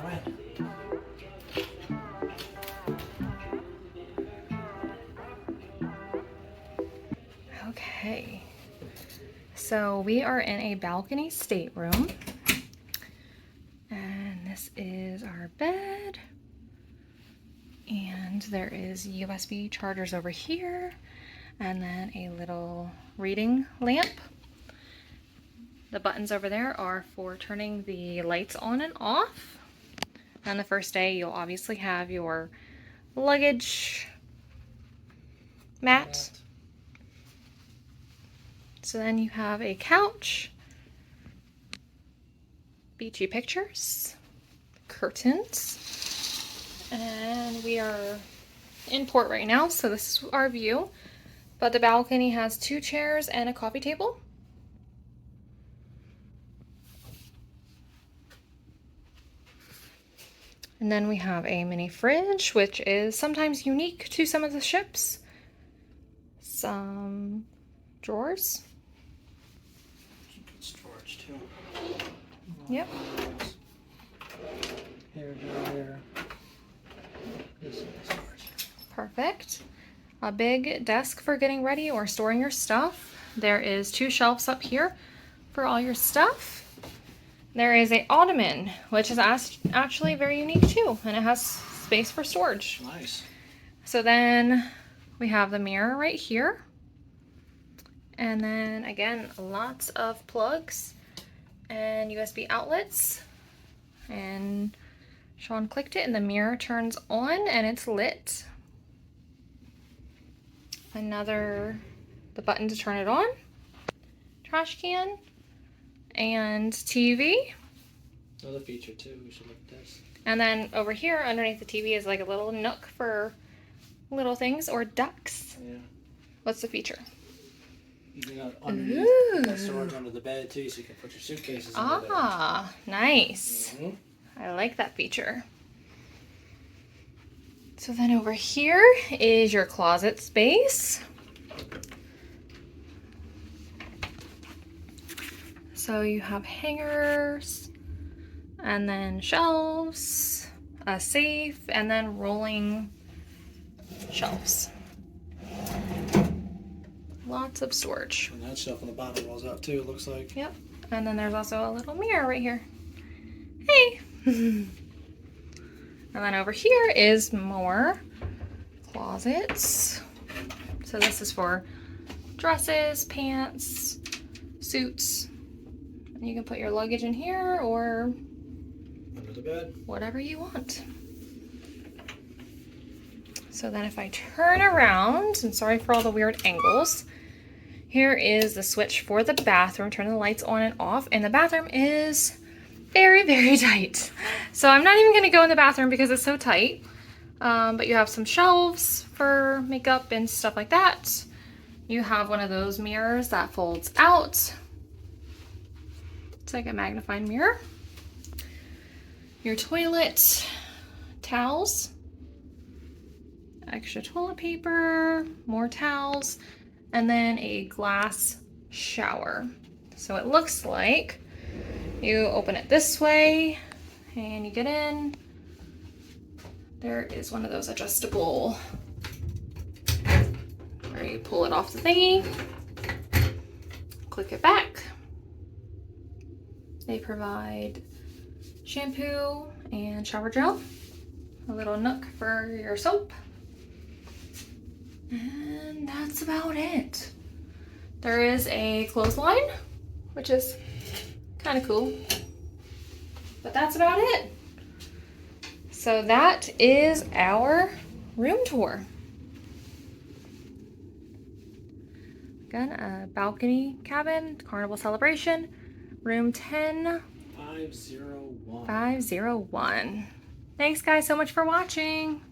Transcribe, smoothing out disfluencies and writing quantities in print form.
Go in. Okay, so we are in a balcony stateroom, and this is our bed, and there is USB chargers over here, and then a little reading lamp. The buttons over there are for turning the lights on and off. On the first day, you'll obviously have your luggage mat. So then you have a couch, beachy pictures, curtains, and we are in port right now, so this is our view. But the balcony has 2 chairs and a coffee table. And then we have a mini fridge, which is sometimes unique to some of the ships. Some drawers. Some good storage too. Yep. Hair dryer. This is storage. Perfect. A big desk for getting ready or storing your stuff. There is 2 shelves up here for all your stuff. There is a ottoman, which is actually very unique too, and it has space for storage. Nice. So then we have the mirror right here. And then again, lots of plugs and USB outlets. And Sean clicked it and the mirror turns on and it's lit. The button to turn it on. Trash can. And TV. Another feature too, we should look at this. And then over here underneath the TV is like a little nook for little things or ducks. Yeah. What's the feature? You got underneath that storage under the bed too, so you can put your suitcases under there. Ah, nice. Mm-hmm. I like that feature. So then over here is your closet space. So you have hangers, and then shelves, a safe, and then rolling shelves. Lots of storage. And that shelf on the bottom rolls out too, it looks like. Yep. And then there's also a little mirror right here. Hey! And then over here is more closets. So this is for dresses, pants, suits. And you can put your luggage in here or Under the bed. whatever you want. So then if I turn around, and sorry for all the weird angles, here is the switch for the bathroom. Turn the lights on and off, and the bathroom is very, very tight. So I'm not even gonna go in the bathroom because it's so tight. But you have some shelves for makeup and stuff like that. You have one of those mirrors that folds out. It's like a magnifying mirror. Your toilet, towels, extra toilet paper, more towels, and then a glass shower. So it looks like you open it this way and you get in. There is one of those adjustable where you pull it off the thingy, click it back. They provide shampoo and shower gel, a little nook for your soap, and that's about it. There is a clothesline, which is kind of cool, but that's about it. So that is our room tour. Again, a balcony cabin, Carnival celebration, room 10-501. Thanks guys so much for watching.